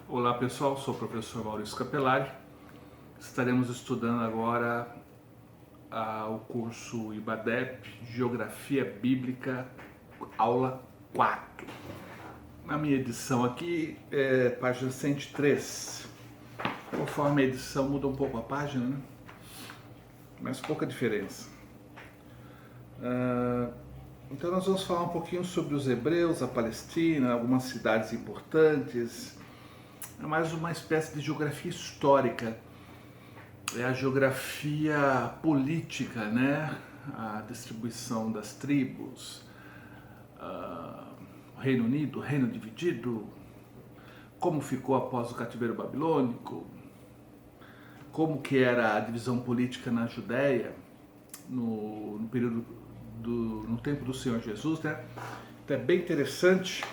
Olá pessoal, sou o professor Maurício Capelari. Estaremos estudando agora o curso IBADEP, Geografia Bíblica, aula 4. Na minha edição aqui é página 103. Conforme a edição muda um pouco a página, né? Mas pouca diferença. Então nós vamos falar um pouquinho sobre os hebreus, a Palestina, algumas cidades importantes. É mais uma espécie de geografia histórica. É a geografia política, né? A distribuição das tribos, o Reino Unido, o Reino dividido, como ficou após o cativeiro babilônico, como que era a divisão política na Judéia no período no tempo do Senhor Jesus, né? Então é bem interessante,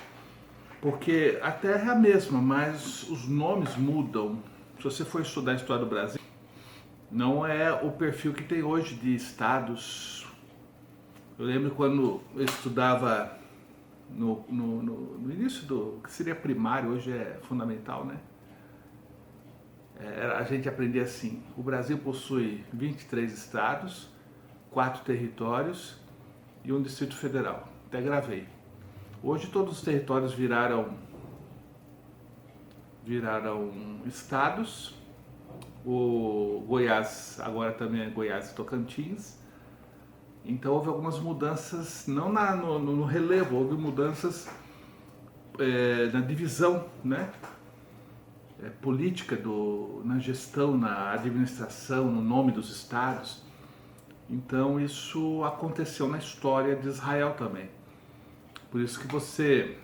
porque a terra é a mesma, mas os nomes mudam. Se você for estudar a história do Brasil, não é o perfil que tem hoje de estados. Eu lembro quando eu estudava no início do que seria primário, hoje é fundamental, né? A gente aprendia assim: o Brasil possui 23 estados, 4 territórios e um Distrito Federal. Até gravei. Hoje todos os territórios viraram estados. O Goiás agora também é Goiás e Tocantins. Então houve algumas mudanças, não no relevo, houve mudanças na divisão, né? Política, na gestão, na administração, no nome dos estados. Então isso aconteceu na história de Israel também. Por isso que você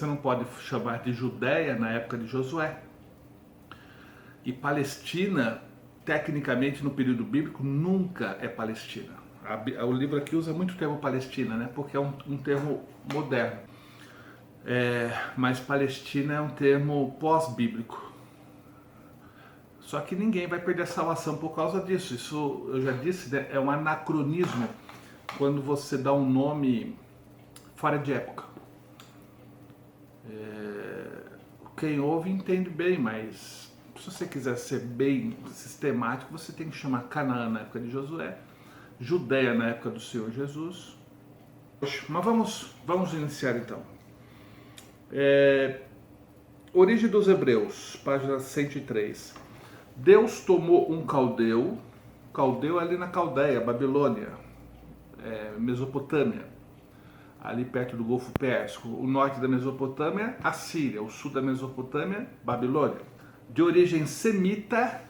não pode chamar de Judéia na época de Josué. E Palestina, tecnicamente no período bíblico, nunca é Palestina. O livro aqui usa muito o termo Palestina, né? Porque é um termo moderno. Mas Palestina é um termo pós-bíblico. Só que ninguém vai perder a salvação por causa disso. Isso, eu já disse, né? É um anacronismo quando você dá um nome fora de época. Quem ouve entende bem, mas se você quiser ser bem sistemático, você tem que chamar Canaã na época de Josué, Judéia na época do Senhor Jesus. Mas vamos iniciar então. Origem dos Hebreus, página 103. Deus tomou um caldeu ali na Caldeia, Babilônia, Mesopotâmia, ali perto do Golfo Pérsico. O norte da Mesopotâmia, Assíria. O sul da Mesopotâmia, Babilônia. De origem semita,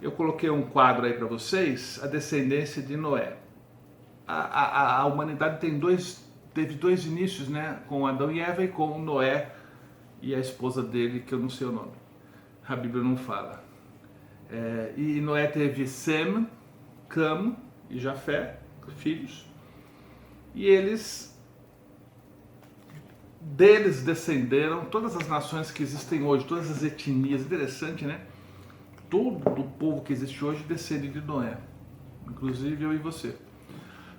eu coloquei um quadro aí para vocês, a descendência de Noé. A humanidade teve dois inícios, né? Com Adão e Eva, e com Noé e a esposa dele, que eu não sei o nome. A Bíblia não fala. E Noé teve Sem, Cam e Jafé, filhos. E deles descenderam todas as nações que existem hoje, todas as etnias. Interessante, né? Todo o povo que existe hoje descende de Noé, inclusive eu e você.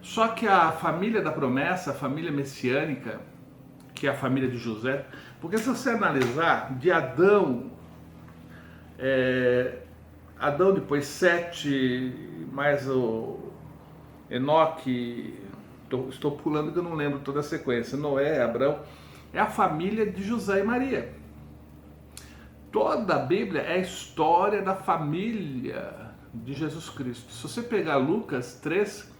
Só que a família da promessa, a família messiânica, que é a família de José, porque se você analisar, de Adão, depois Sete, mais o Enoque, estou pulando que eu não lembro toda a sequência, Noé, Abraão, é a família de José e Maria. Toda a Bíblia é a história da família de Jesus Cristo. Se você pegar Lucas 3,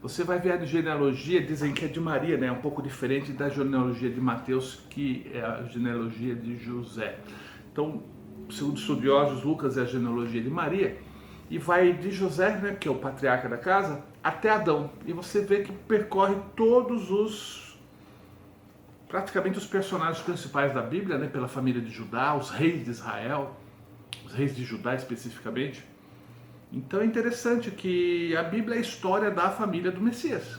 você vai ver a genealogia, dizem que é de Maria, né? Um pouco diferente da genealogia de Mateus, que é a genealogia de José. Então, segundo estudiosos, Lucas é a genealogia de Maria, e vai de José, né, que é o patriarca da casa, até Adão. E você vê que percorre praticamente os personagens principais da Bíblia, né, pela família de Judá, os reis de Israel, os reis de Judá especificamente. Então é interessante que a Bíblia é a história da família do Messias.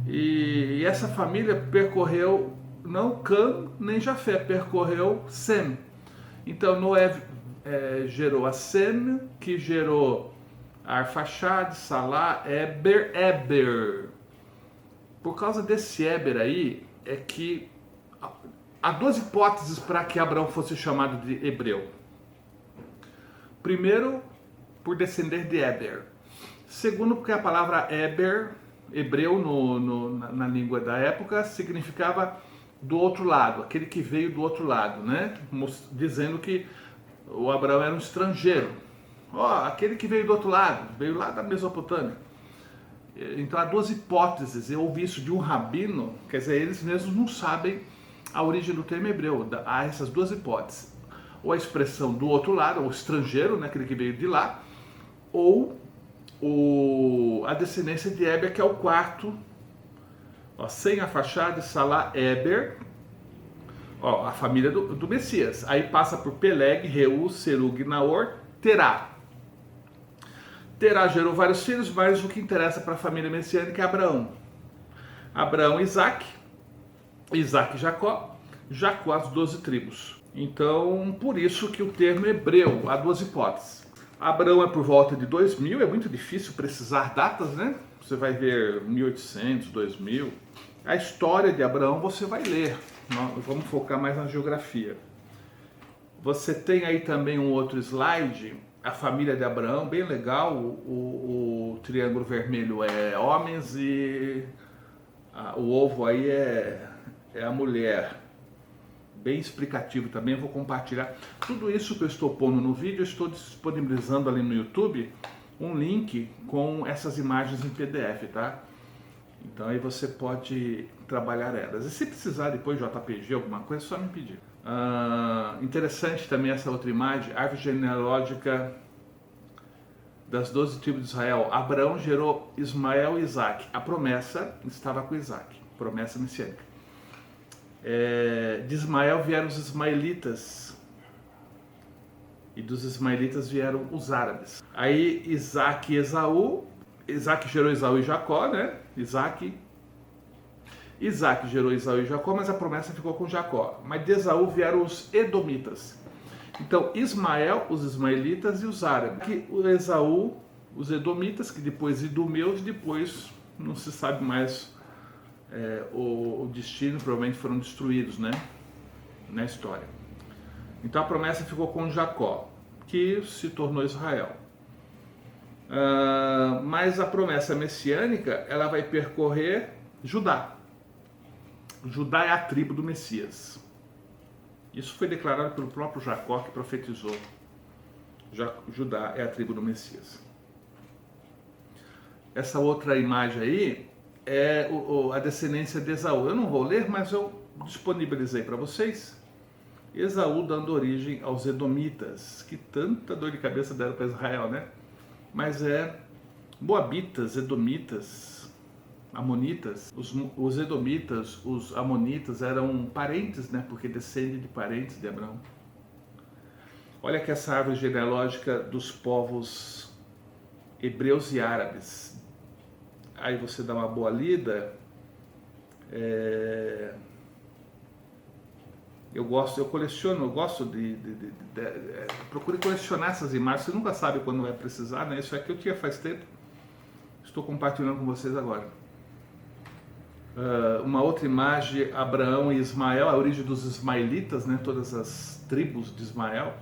E essa família percorreu não Cam nem Jafé, percorreu Sem. Então Noé gerou a Sem, que gerou Arfaxad, Salá, Eber. Por causa desse Eber aí, é que há duas hipóteses para que Abraão fosse chamado de hebreu. Primeiro, por descender de Éber. Segundo, porque a palavra Éber, hebreu na língua da época, significava do outro lado, aquele que veio do outro lado, né? Dizendo que o Abraão era um estrangeiro. Aquele que veio do outro lado, veio lá da Mesopotâmia. Então há duas hipóteses. Eu ouvi isso de um rabino, quer dizer, eles mesmos não sabem a origem do termo hebreu. Há essas duas hipóteses. Ou a expressão do outro lado, ou estrangeiro, né, aquele que veio de lá, ou a descendência de Éber, que é o quarto, sem a fachada de Salá, Éber, a família do Messias. Aí passa por Peleg, Reu, Serug, Naor, Terá. Terá gerou vários filhos, mas o que interessa para a família messiânica é Abraão. Abraão, Isaac, Isaac, Jacó, Jacó, as 12 tribos. Então, por isso que o termo hebreu, há duas hipóteses. Abraão é por volta de 2000, é muito difícil precisar datas, né? Você vai ver 1800, 2000. A história de Abraão você vai ler. Vamos focar mais na geografia. Você tem aí também um outro slide, a família de Abraão, bem legal. O triângulo vermelho é homens e o ovo aí é a mulher. Bem explicativo também, vou compartilhar. Tudo isso que eu estou pondo no vídeo, eu estou disponibilizando ali no YouTube um link com essas imagens em PDF, tá? Então aí você pode trabalhar elas. E se precisar depois de JPG, alguma coisa, é só me pedir. Interessante também essa outra imagem, árvore genealógica das 12 tribos de Israel. Abraão gerou Ismael e Isaac. A promessa estava com Isaac, promessa messiânica. De Ismael vieram os ismaelitas e dos ismaelitas vieram os árabes. Aí Isaac e Esaú, Isaac gerou Esaú e Jacó, né? Isaac gerou Esaú e Jacó, mas a promessa ficou com Jacó. Mas de Esaú vieram os edomitas. Então Ismael, os ismaelitas e os árabes. Aqui, o Esaú, os edomitas, que depois idumeus, depois não se sabe mais o destino, provavelmente foram destruídos, né, na história. Então a promessa ficou com Jacó, que se tornou Israel. Mas a promessa messiânica, ela vai percorrer Judá. Judá é a tribo do Messias. Isso foi declarado pelo próprio Jacó, que profetizou. Judá é a tribo do Messias. Essa outra imagem aí é a descendência de Esaú. Eu não vou ler, mas eu disponibilizei para vocês. Esaú dando origem aos edomitas, que tanta dor de cabeça deram para Israel, né? Mas moabitas, edomitas, amonitas. Os edomitas, os amonitas eram parentes, né? Porque descendem de parentes de Abraão. Olha que essa árvore genealógica dos povos hebreus e árabes. Aí você dá uma boa lida. Eu coleciono, eu gosto procure colecionar essas imagens. Você nunca sabe quando vai precisar, né? Isso aqui eu tinha faz tempo. Estou compartilhando com vocês agora. Uma outra imagem, Abraão e Ismael, a origem dos ismaelitas, né? Todas as tribos de Ismael.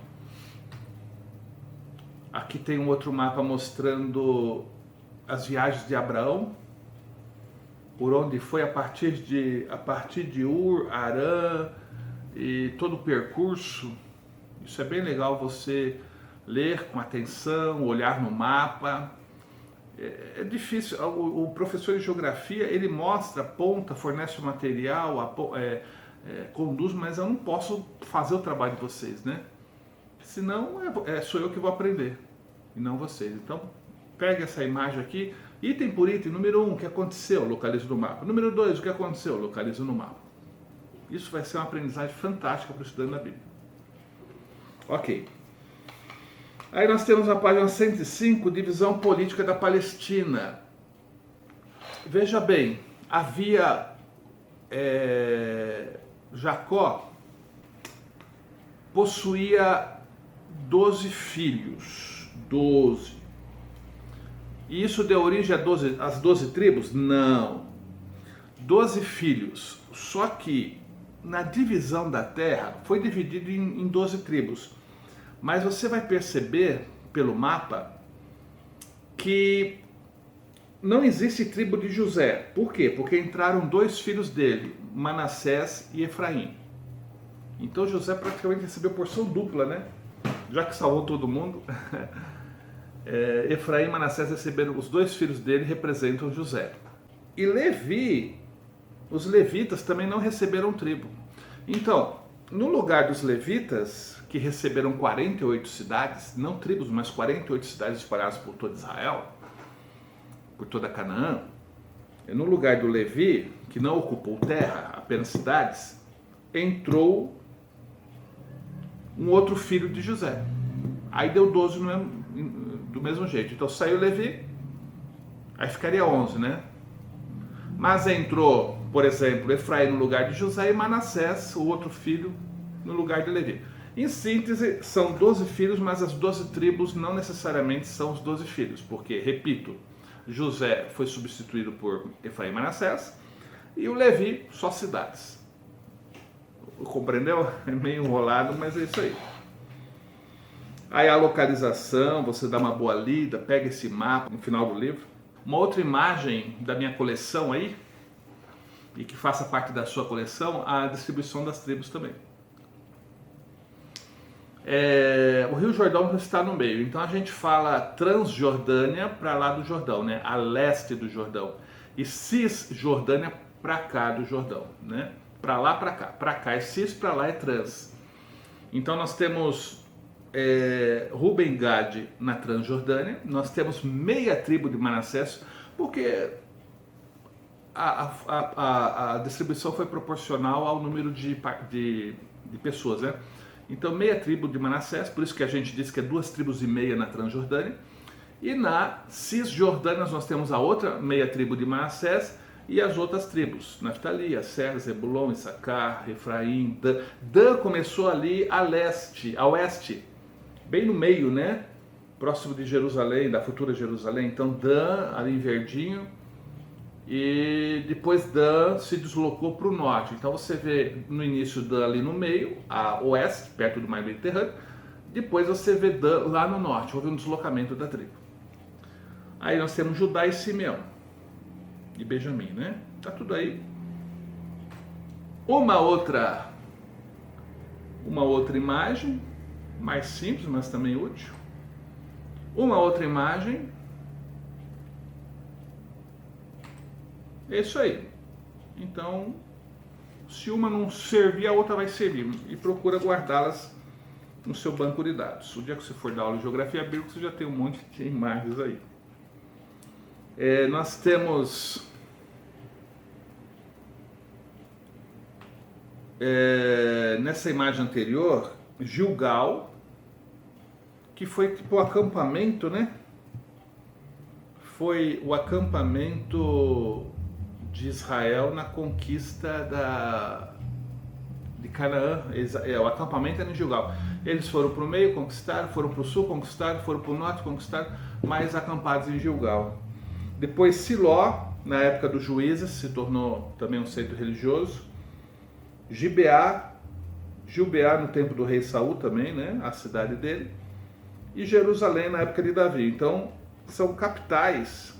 Aqui tem um outro mapa mostrando as viagens de Abraão, por onde foi a partir de Ur, Arã e todo o percurso. Isso é bem legal você ler com atenção, olhar no mapa. É difícil, o professor de geografia, ele mostra, aponta, fornece o material, conduz, mas eu não posso fazer o trabalho de vocês, né? Senão sou eu que vou aprender, e não vocês. Então, pegue essa imagem aqui, item por item. Número 1, o que aconteceu? Localizo no mapa. Número 2, o que aconteceu? Localizo no mapa. Isso vai ser uma aprendizagem fantástica para o estudante da Bíblia. Ok. Aí nós temos na página 105, divisão política da Palestina. Veja bem, havia Jacó possuía 12 filhos. 12. E isso deu origem às 12 tribos? Não. 12 filhos. Só que na divisão da terra, foi dividido em 12 tribos. Mas você vai perceber pelo mapa que não existe tribo de José. Por quê? Porque entraram dois filhos dele, Manassés e Efraim. Então José praticamente recebeu porção dupla, né? Já que salvou todo mundo. Efraim e Manassés receberam, os dois filhos dele representam José. E Levi, os levitas também não receberam tribo. Então, no lugar dos levitas, que receberam 48 cidades, não tribos, mas 48 cidades espalhadas por todo Israel, por toda Canaã, no lugar do Levi, que não ocupou terra, apenas cidades, entrou um outro filho de José. Aí deu 12 do mesmo jeito. Então saiu Levi, aí ficaria 11, né? Mas entrou, por exemplo, Efraim no lugar de José e Manassés, o outro filho, no lugar de Levi. Em síntese, são 12 filhos, mas as 12 tribos não necessariamente são os 12 filhos, porque, repito, José foi substituído por Efraim e Manassés, e o Levi, só cidades. Compreendeu? É meio enrolado, mas é isso aí. Aí a localização, você dá uma boa lida, pega esse mapa no final do livro. Uma outra imagem da minha coleção aí, e que faça parte da sua coleção, a distribuição das tribos também. O Rio Jordão está no meio, então a gente fala Transjordânia para lá do Jordão, né? A leste do Jordão, e Cisjordânia para cá do Jordão, né? Para lá, para cá é cis, para lá é trans. Então nós temos Ruben Gad na Transjordânia, nós temos meia tribo de Manassés, porque a distribuição foi proporcional ao número de pessoas, né? Então meia tribo de Manassés, por isso que a gente diz que é 2,5 tribos na Transjordânia, e na Cisjordânia nós temos a outra meia tribo de Manassés e as outras tribos, Naftali, Aser, Zebulon, Issacar, Efraim, Dan. Dan começou ali a oeste, bem no meio, né? Próximo de Jerusalém, da futura Jerusalém. Então Dan, ali em verdinho, e depois Dan se deslocou para o norte. Então você vê no início Dan ali no meio, a oeste, perto do mar Mediterrâneo. Depois você vê Dan lá no norte, houve um deslocamento da tribo. Aí nós temos Judá e Simeão. E Benjamim, né? Tá tudo aí. Uma outra imagem, mais simples, mas também útil. Uma outra imagem. É isso aí. Então, se uma não servir, a outra vai servir. E procura guardá-las no seu banco de dados. O dia que você for dar aula de geografia bíblica, você já tem um monte de imagens aí. Nós temos nessa imagem anterior Gilgal, que foi tipo o acampamento, né? Foi o acampamento de Israel na conquista de Canaã. O acampamento era em Gilgal. Eles foram para o meio, conquistaram, foram para o sul, conquistaram, foram para o norte, conquistaram, mas acampados em Gilgal. Depois Siló, na época dos juízes, se tornou também um centro religioso. Gibeá no tempo do rei Saul também, né? A cidade dele. E Jerusalém na época de Davi. Então, são capitais,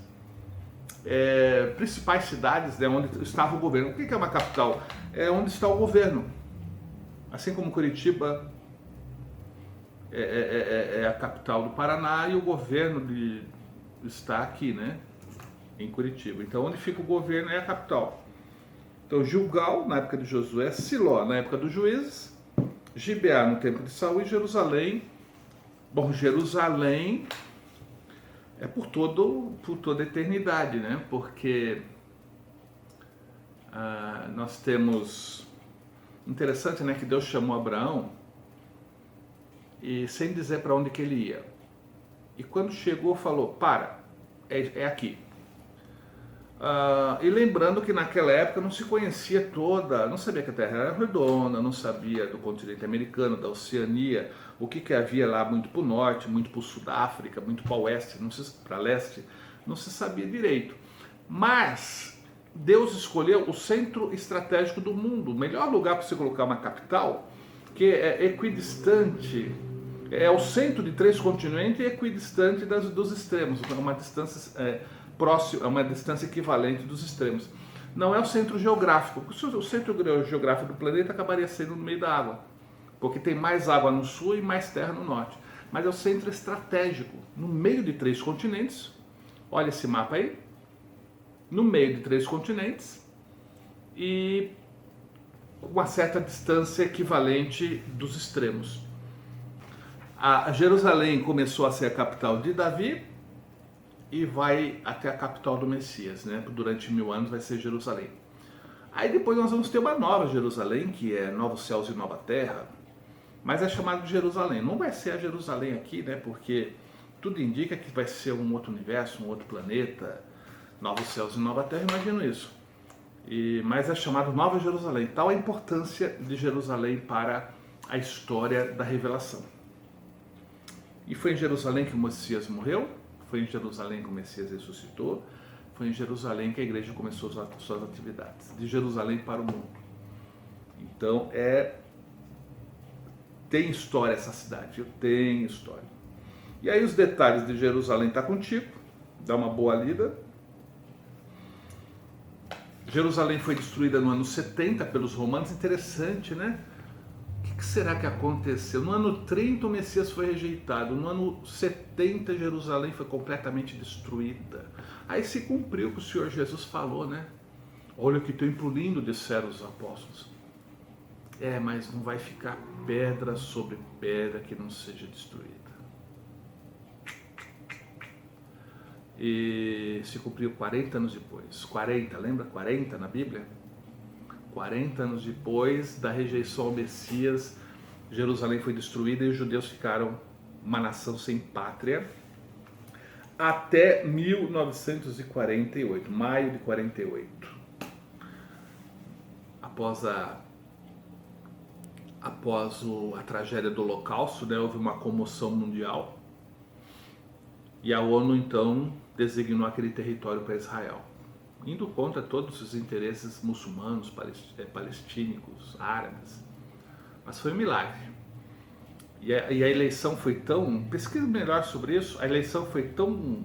principais cidades, né, onde estava o governo. O que é uma capital? É onde está o governo. Assim como Curitiba é a capital do Paraná e o governo está aqui, né, em Curitiba. Então, onde fica o governo é a capital. Então, Gilgal, na época de Josué, Siló, na época dos juízes, Gibeá, no tempo de Saul, e Jerusalém. Bom, Jerusalém é por toda a eternidade, né? Porque nós temos... Interessante, né? Que Deus chamou Abraão e sem dizer para onde que ele ia. E quando chegou, falou, é aqui. E lembrando que naquela época não se conhecia não sabia que a Terra era redonda, não sabia do continente americano, da Oceania, o que havia lá muito para o norte, muito para o sul da África, muito para o oeste, para leste, não se sabia direito. Mas Deus escolheu o centro estratégico do mundo, o melhor lugar para você colocar uma capital, que é equidistante, é o centro de 3 continentes e equidistante dos extremos, uma distância próxima, uma distância equivalente dos extremos. Não é o centro geográfico, porque o centro geográfico do planeta acabaria sendo no meio da água, porque tem mais água no sul e mais terra no norte. Mas é o centro estratégico, no meio de 3 continentes. Olha esse mapa aí. No meio de 3 continentes e com uma certa distância equivalente dos extremos. A Jerusalém começou a ser a capital de Davi e vai até a capital do Messias, né? Durante 1000 anos vai ser Jerusalém. Aí depois nós vamos ter uma nova Jerusalém, que é Novos Céus e Nova Terra, mas é chamado de Jerusalém. Não vai ser a Jerusalém aqui, né? Porque tudo indica que vai ser um outro universo, um outro planeta, Novos Céus e Nova Terra, imagino isso. Mas é chamado Nova Jerusalém. Tal a importância de Jerusalém para a história da revelação. E foi em Jerusalém que o Messias morreu, foi em Jerusalém que o Messias ressuscitou, foi em Jerusalém que a igreja começou suas atividades. De Jerusalém para o mundo. Então, tem história essa cidade, tem história. E aí os detalhes de Jerusalém tá contigo, dá uma boa lida. Jerusalém foi destruída no ano 70 pelos romanos, interessante, né? O que será que aconteceu? No ano 30 o Messias foi rejeitado, no ano 70 Jerusalém foi completamente destruída. Aí se cumpriu o que o Senhor Jesus falou, né? Olha que templo lindo, disseram os apóstolos. Mas não vai ficar pedra sobre pedra que não seja destruída. E se cumpriu 40 anos depois. 40, lembra? 40 na Bíblia? 40 anos depois da rejeição ao Messias, Jerusalém foi destruída e os judeus ficaram uma nação sem pátria até 1948, maio de 48. Após a tragédia do Holocausto, né, houve uma comoção mundial e a ONU então designou aquele território para Israel, indo contra todos os interesses muçulmanos, palestínicos, árabes. Mas foi um milagre. E a eleição foi tão... Pesquisa melhor sobre isso. A eleição foi tão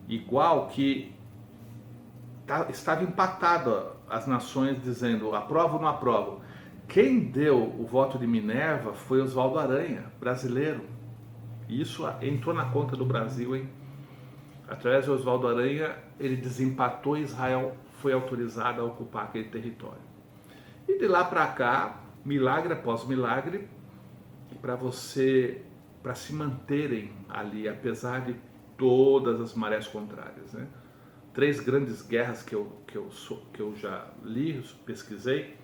igual que estava empatado as nações dizendo aprovo ou não aprovo. Quem deu o voto de Minerva foi Oswaldo Aranha, brasileiro. E isso entrou na conta do Brasil, hein? Através de Oswaldo Aranha, ele desempatou e Israel foi autorizado a ocupar aquele território. E de lá para cá, milagre após milagre, para se manterem ali, apesar de todas as marés contrárias, né? 3 grandes guerras que eu já li, pesquisei,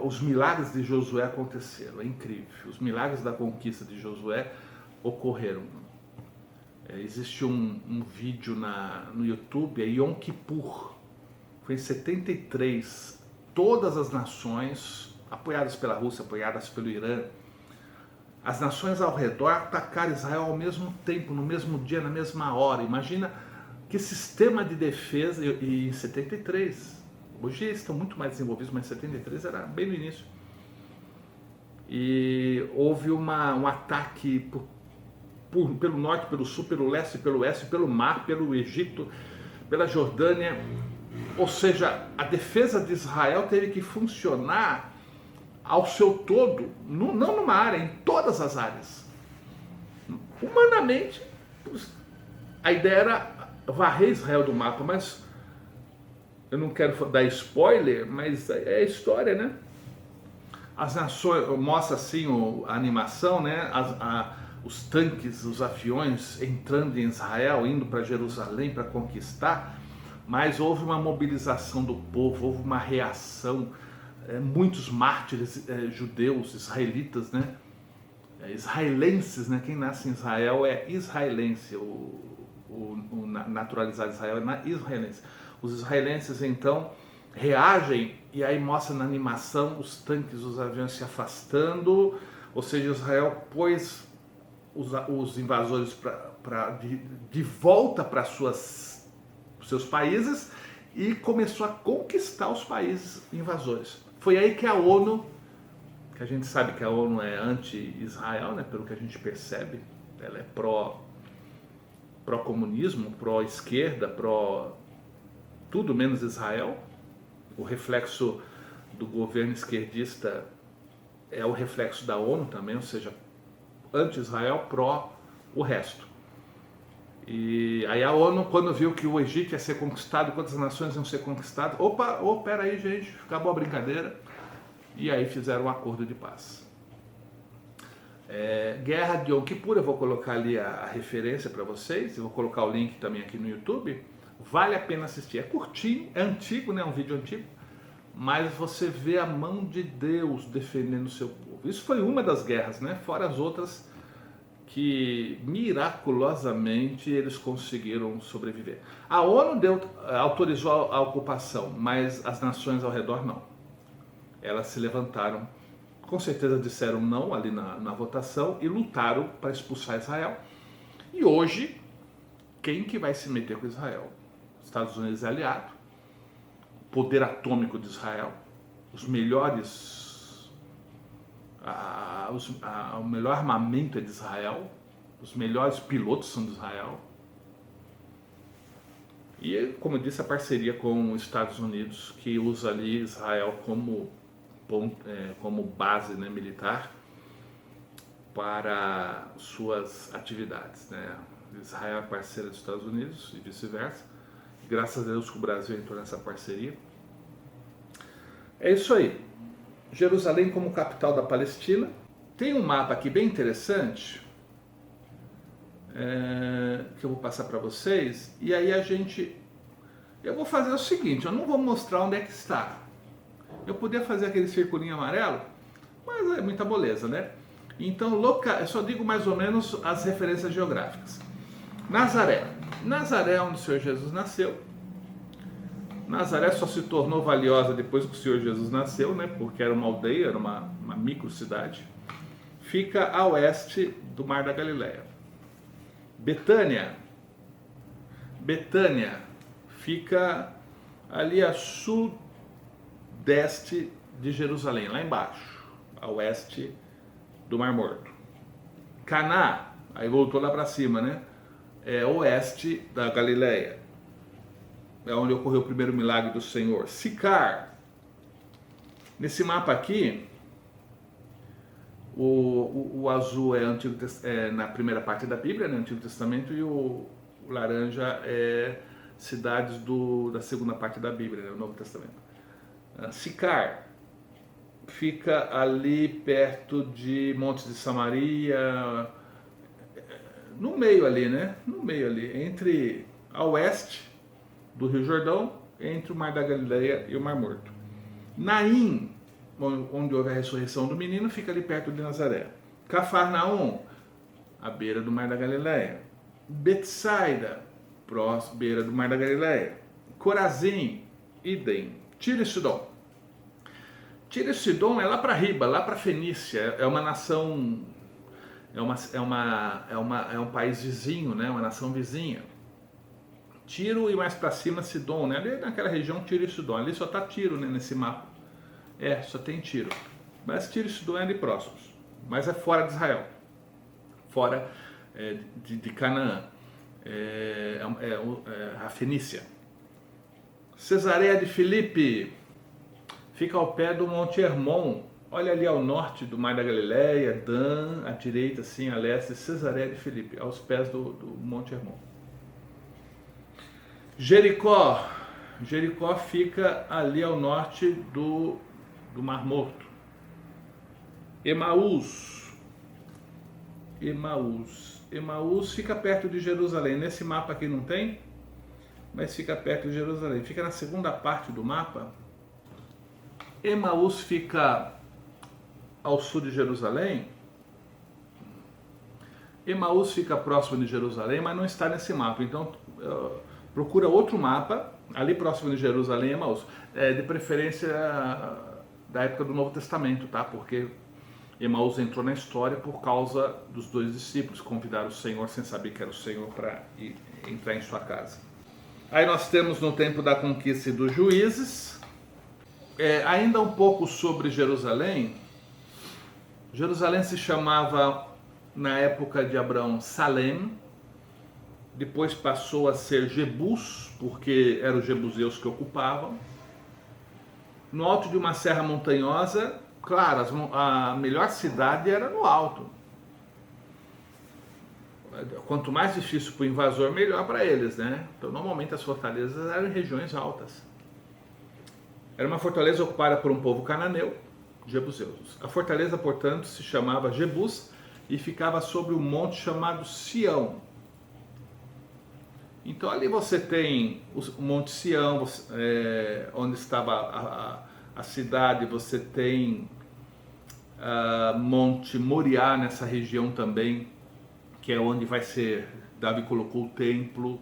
os milagres de Josué aconteceram, é incrível. Os milagres da conquista de Josué ocorreram. Existe um vídeo no YouTube, é Yom Kippur, foi em 73, todas as nações, apoiadas pela Rússia, apoiadas pelo Irã, as nações ao redor atacaram Israel ao mesmo tempo, no mesmo dia, na mesma hora. Imagina que sistema de defesa, e em 73, hoje eles estão muito mais desenvolvidos, mas em 73 era bem no início. E houve um ataque pelo norte, pelo sul, pelo leste, pelo oeste, pelo mar, pelo Egito, pela Jordânia. Ou seja, a defesa de Israel teve que funcionar ao seu todo, não numa área, em todas as áreas. Humanamente, a ideia era varrer Israel do mapa, mas eu não quero dar spoiler, mas é a história, né? As nações, mostra assim a animação, né? Os tanques, os aviões entrando em Israel, indo para Jerusalém para conquistar, mas houve uma mobilização do povo, houve uma reação, muitos mártires judeus, israelitas, né? Israelenses, né? Quem nasce em Israel é israelense, o naturalizado de Israel é israelense. Os israelenses então reagem e aí mostra na animação os tanques, os aviões se afastando, ou seja, Israel pôs os invasores de volta para suas seus países e começou a conquistar os países invasores. Foi aí que a ONU, que a gente sabe que a ONU é anti-Israel, né, pelo que a gente percebe, ela é pró-comunismo, pró-esquerda, tudo menos Israel. O reflexo do governo esquerdista é o reflexo da ONU também, ou seja, anti-Israel, pró o resto. E aí a ONU, quando viu que o Egito ia ser conquistado, quantas nações iam ser conquistadas, pera aí, gente, acabou a brincadeira, e aí fizeram um acordo de paz. Guerra de Yom Kippur, eu vou colocar ali a referência para vocês, eu vou colocar o link também aqui no YouTube, vale a pena assistir, é curtinho, é antigo, né, um vídeo antigo, mas você vê a mão de Deus defendendo o seu povo. Isso foi uma das guerras, né, fora as outras que miraculosamente eles conseguiram sobreviver. A ONU autorizou a ocupação, mas as nações ao redor não. Elas se levantaram, com certeza disseram não ali na votação e lutaram para expulsar Israel. E hoje, quem que vai se meter com Israel? Estados Unidos é aliado, poder atômico de Israel, os melhores, o melhor armamento é de Israel, os melhores pilotos são de Israel. E, como eu disse, a parceria com os Estados Unidos, que usa ali Israel como base, né, militar para suas atividades, né? Israel é parceira dos Estados Unidos e vice-versa. Graças a Deus que o Brasil entrou nessa parceria. É isso aí. Jerusalém como capital da Palestina. Tem um mapa aqui bem interessante, que eu vou passar para vocês. E aí eu vou fazer o seguinte, eu não vou mostrar onde é que está. Eu podia fazer aquele circulinho amarelo, mas é muita moleza, né? Então, eu só digo mais ou menos as referências geográficas. Nazaré. Nazaré é onde o Senhor Jesus nasceu. Nazaré só se tornou valiosa depois que o Senhor Jesus nasceu, né? Porque era uma aldeia, era uma microcidade. Fica a oeste do Mar da Galileia. Betânia. Betânia fica ali a sudeste de Jerusalém, lá embaixo, a oeste do Mar Morto. Caná, aí voltou lá para cima, né? É oeste da Galileia. É onde ocorreu o primeiro milagre do Senhor. Sicar. Nesse mapa aqui, o azul é na primeira parte da Bíblia, no Antigo Testamento, e o laranja é cidades da segunda parte da Bíblia, né, no Novo Testamento. Sicar fica ali perto de Montes de Samaria, no meio ali, né? No meio ali, entre a oeste do Rio Jordão, entre o Mar da Galileia e o Mar Morto. Naim, onde houve a ressurreição do menino, fica ali perto de Nazaré. Cafarnaum, à beira do Mar da Galileia. Betsaida, beira do Mar da Galileia. Corazim, idem. Tiro e Sidom. Tiro e Sidom é lá para riba, lá para Fenícia. É uma nação, é um país vizinho, né? Uma nação vizinha. Tiro e mais para cima Sidom, né? Ali naquela região Tiro e Sidom. Ali só tá Tiro, né, nesse mapa. Só tem Tiro. Mas Tiro e Sidom é ali próximos. Mas é fora de Israel. Fora de Canaã. A Fenícia. Cesareia de Filipe. Fica ao pé do Monte Hermon. Olha ali ao norte do Mar da Galileia, Dan, à direita, assim, a leste, Cesareia de Filipe, aos pés do Monte Hermon. Jericó. Jericó fica ali ao norte do Mar Morto. Emaús. Emaús fica perto de Jerusalém. Nesse mapa aqui não tem, mas fica perto de Jerusalém. Fica na segunda parte do mapa. Emaús fica ao sul de Jerusalém. Emaús fica próximo de Jerusalém, mas não está nesse mapa. Então, procura outro mapa, ali próximo de Jerusalém, Emaús. De preferência da época do Novo Testamento, tá? Porque Emaús entrou na história por causa dos dois discípulos que convidaram o Senhor sem saber que era o Senhor para entrar em sua casa. Aí nós temos no tempo da conquista dos juízes, ainda um pouco sobre Jerusalém. Jerusalém se chamava, na época de Abraão, Salem, depois passou a ser Jebus, porque eram os jebuseus que ocupavam. No alto de uma serra montanhosa, claro, a melhor cidade era no alto. Quanto mais difícil para o invasor, melhor para eles, né? Então, normalmente as fortalezas eram em regiões altas. Era uma fortaleza ocupada por um povo cananeu, jebuseus. A fortaleza, portanto, se chamava Jebus e ficava sobre um monte chamado Sião. Então ali você tem o Monte Sião, onde estava a cidade, você tem Monte Moriá nessa região também, que é onde vai ser, Davi colocou o templo.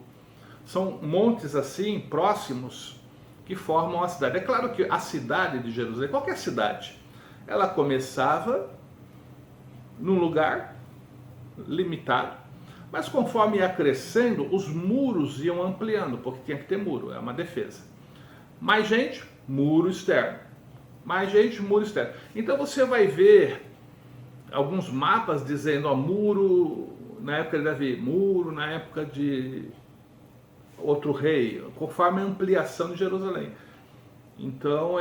São montes assim, próximos, que formam a cidade. É claro que a cidade de Jerusalém, qualquer cidade, ela começava num lugar limitado, mas conforme ia crescendo, os muros iam ampliando, porque tinha que ter muro, é uma defesa. Mais gente, muro externo. Mais gente, muro externo. Então você vai ver alguns mapas dizendo, ó, muro na época de Davi, muro na época de outro rei, conforme a ampliação de Jerusalém. Então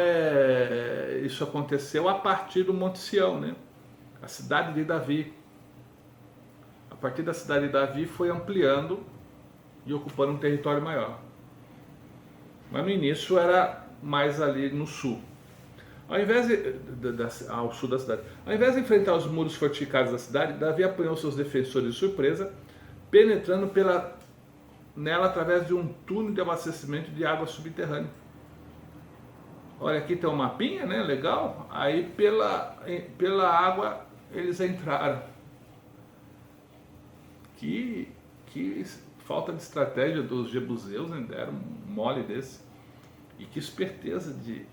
isso aconteceu a partir do Monte Sião, né? A cidade de Davi. A partir da cidade de Davi foi ampliando e ocupando um território maior. Mas no início era mais ali no sul. Ao sul da cidade. Ao invés de enfrentar os muros fortificados da cidade, Davi apanhou seus defensores de surpresa, penetrando nela através de um túnel de abastecimento de água subterrânea. Olha, aqui tem um mapinha, né? Legal. Aí pela água eles entraram. Que falta de estratégia dos jebuseus, né? Deram um mole desse. E que esperteza de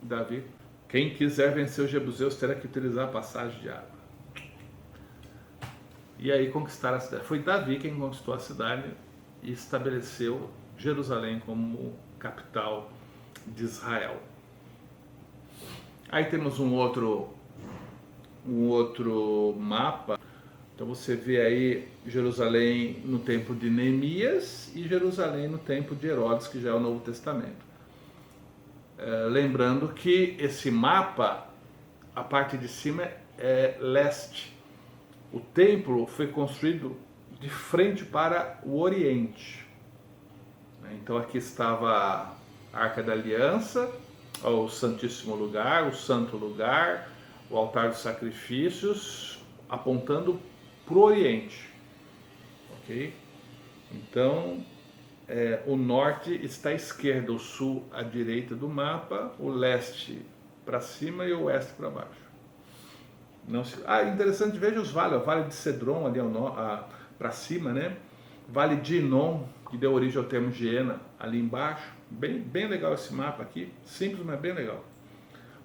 Davi. Quem quiser vencer os jebuseus terá que utilizar a passagem de água. E aí conquistaram a cidade. Foi Davi quem conquistou a cidade e estabeleceu Jerusalém como capital de Israel. Aí temos um outro mapa. Então você vê aí Jerusalém no tempo de Neemias e Jerusalém no tempo de Herodes, que já é o Novo Testamento. Lembrando que esse mapa, a parte de cima é leste. O templo foi construído de frente para o Oriente. Então aqui estava a Arca da Aliança, o Santíssimo Lugar, o Santo Lugar, o altar dos sacrifícios, apontando para o Oriente. Ok? Então, o norte está à esquerda, o sul à direita do mapa, o leste para cima e o oeste para baixo. Interessante, veja os vales, o Vale de Cedron ali para cima, né? Vale de Inom, que deu origem ao termo Giena, ali embaixo. Bem legal esse mapa aqui, simples, mas bem legal.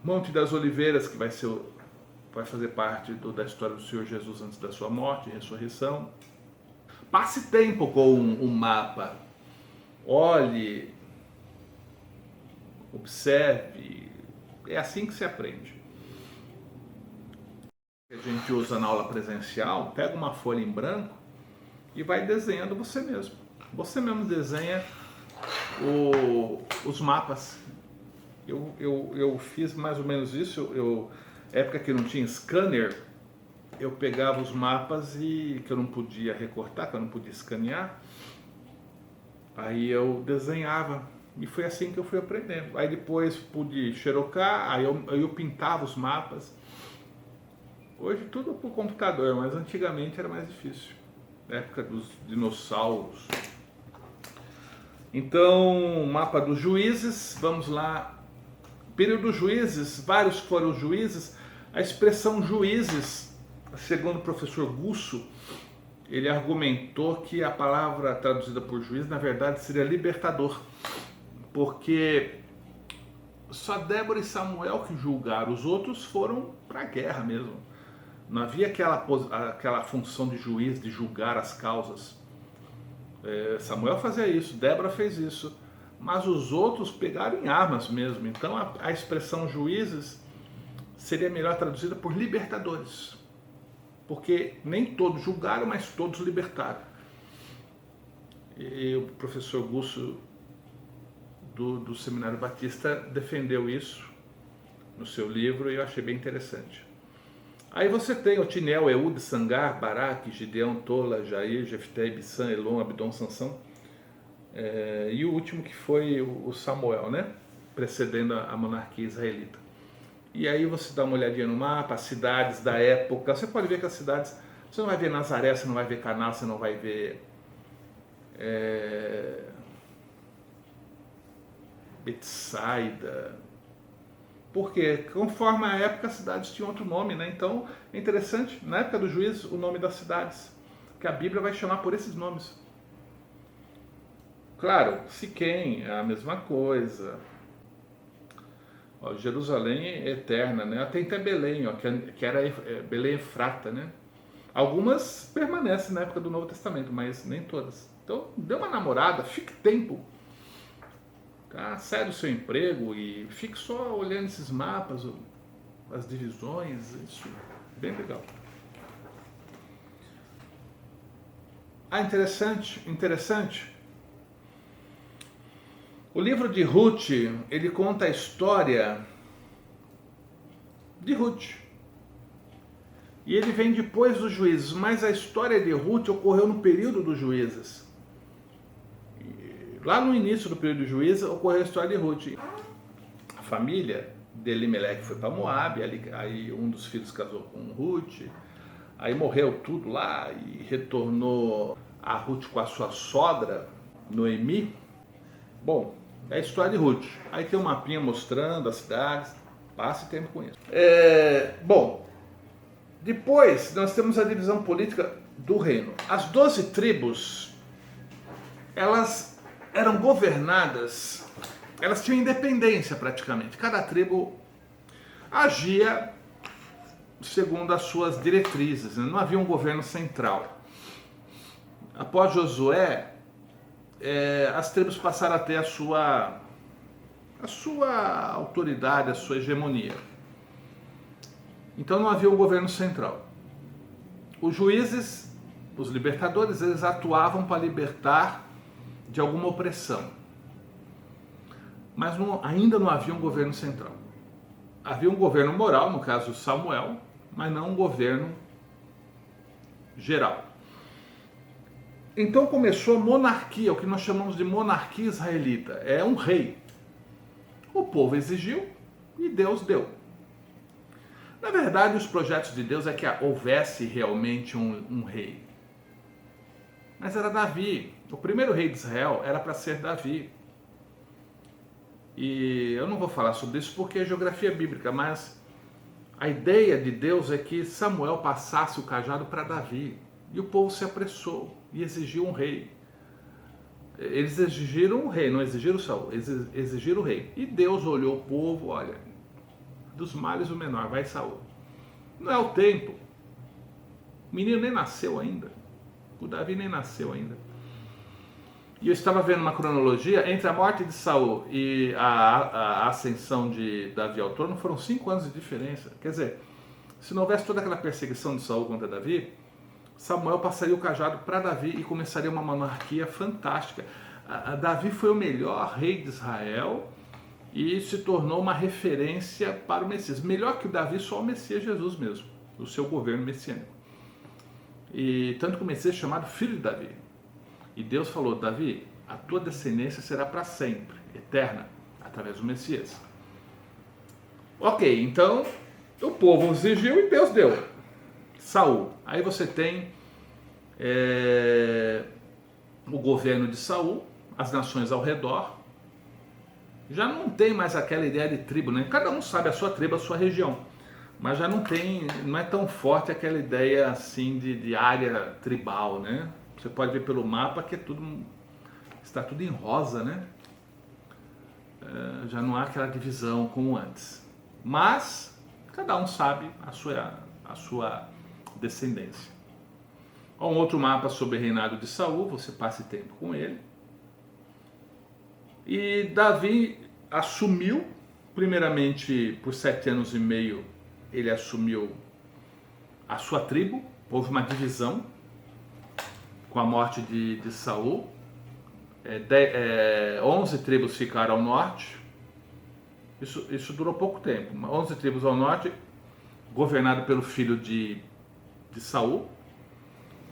Monte das Oliveiras, que vai fazer parte da história do Senhor Jesus antes da sua morte e ressurreição. Passe tempo com o mapa. Olhe, observe. É assim que se aprende. A gente usa na aula presencial, pega uma folha em branco e vai desenhando você mesmo. Você mesmo desenha os mapas. Eu fiz mais ou menos isso. Época que não tinha scanner, eu pegava os mapas que eu não podia recortar, que eu não podia escanear. Aí eu desenhava e foi assim que eu fui aprendendo. Aí depois pude xerocar, aí eu pintava os mapas. Hoje tudo por computador, mas antigamente era mais difícil. Na época dos dinossauros. Então, mapa dos juízes, vamos lá. Período dos juízes, vários foram os juízes. A expressão juízes, segundo o professor Gusso, ele argumentou que a palavra traduzida por juiz, na verdade, seria libertador. Porque só Débora e Samuel que julgaram, os outros foram para a guerra mesmo. Não havia aquela função de juiz, de julgar as causas. Samuel fazia isso, Débora fez isso, mas os outros pegaram em armas mesmo. Então a expressão juízes seria melhor traduzida por libertadores, porque nem todos julgaram, mas todos libertaram. E o professor Gusso do Seminário Batista defendeu isso no seu livro e eu achei bem interessante. Aí você tem Otiniel, Eude, Sangar, Baraque, Gideão, Tola, Jair, Jefté, Ibissã, Elon, Abdon, Sansão, e o último que foi o Samuel, né? Precedendo a monarquia israelita. E aí você dá uma olhadinha no mapa, as cidades da época, você pode ver que as cidades, você não vai ver Nazaré, você não vai ver Caná, você não vai ver Betsaida, porque conforme a época as cidades tinham outro nome, né? Então é interessante, na época do juízo, o nome das cidades, que a Bíblia vai chamar por esses nomes. Claro, Siquém é a mesma coisa. Ó, Jerusalém é eterna, né? Tem até Belém, ó, que era Belém Efrata, né? Algumas permanecem na época do Novo Testamento, mas nem todas. Então, dê uma namorada, fique tempo. Tá? Sai do seu emprego e fique só olhando esses mapas, as divisões, isso é bem legal. Ah, interessante. O livro de Ruth, ele conta a história de Ruth. E ele vem depois dos juízes, mas a história de Ruth ocorreu no período dos juízes. Lá no início do período dos juízes ocorreu a história de Ruth. A família de Elimeleque foi para Moabe, aí um dos filhos casou com Ruth, aí morreu tudo lá e retornou a Ruth com a sua sogra, Noemi. Bom, é a história de Ruth. Aí tem um mapinha mostrando as cidades, passe tempo com isso. Bom, depois nós temos a divisão política do reino. As 12 tribos, elas eram governadas, elas tinham independência praticamente. Cada tribo agia segundo as suas diretrizes, né? Não havia um governo central. Após Josué, as tribos passaram a ter a sua autoridade, a sua hegemonia. Então não havia um governo central. Os juízes, os libertadores, eles atuavam para libertar de alguma opressão. Mas ainda não havia um governo central. Havia um governo moral, no caso Samuel, mas não um governo geral. Então começou a monarquia, o que nós chamamos de monarquia israelita. É um rei. O povo exigiu e Deus deu. Na verdade, os projetos de Deus é que houvesse realmente um rei. Mas era Davi. O primeiro rei de Israel era para ser Davi. E eu não vou falar sobre isso porque é geografia bíblica, mas a ideia de Deus é que Samuel passasse o cajado para Davi. E o povo se apressou e exigiu um rei. Eles exigiram um rei, não exigiram Saul, eles exigiram o rei. E Deus olhou o povo, olha, dos males o menor, vai Saul. Não é o tempo. O menino nem nasceu ainda. O Davi nem nasceu ainda. E eu estava vendo uma cronologia, entre a morte de Saul e a ascensão de Davi ao trono, foram 5 anos de diferença. Quer dizer, se não houvesse toda aquela perseguição de Saul contra Davi, Samuel passaria o cajado para Davi e começaria uma monarquia fantástica. Davi foi o melhor rei de Israel e se tornou uma referência para o Messias. Melhor que o Davi, só o Messias Jesus mesmo, o seu governo messiânico. E tanto que o Messias é chamado filho de Davi. E Deus falou, Davi, a tua descendência será para sempre, eterna, através do Messias. Ok, então o povo exigiu e Deus deu. Saul. Aí você tem o governo de Saul, as nações ao redor. Já não tem mais aquela ideia de tribo, né? Cada um sabe a sua tribo, a sua região. Mas já não é tão forte aquela ideia assim de área tribal, né? Você pode ver pelo mapa que está tudo em rosa, né? Já não há aquela divisão como antes. Mas cada um sabe a sua descendência. Há um outro mapa sobre o reinado de Saul, você passe tempo com ele. E Davi assumiu, primeiramente por 7 anos e meio, ele assumiu a sua tribo. Houve uma divisão com a morte de Saul. 11 tribos ficaram ao norte. Isso durou pouco tempo. 11 tribos ao norte, governado pelo filho de Saul.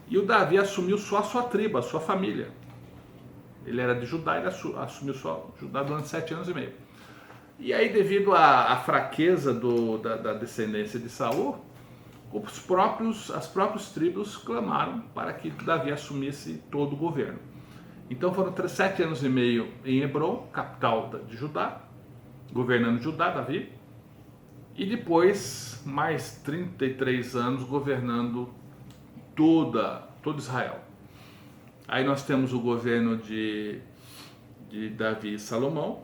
E o Davi assumiu só a sua tribo, a sua família. Ele era de Judá, ele assumiu só Judá durante 7 anos e meio. E aí, devido à fraqueza da descendência de Saul, as próprias tribos clamaram para que Davi assumisse todo o governo. Então foram 7 anos e meio em Hebron, capital de Judá, governando Judá, Davi, e depois mais 33 anos governando todo Israel. Aí nós temos o governo de Davi e Salomão.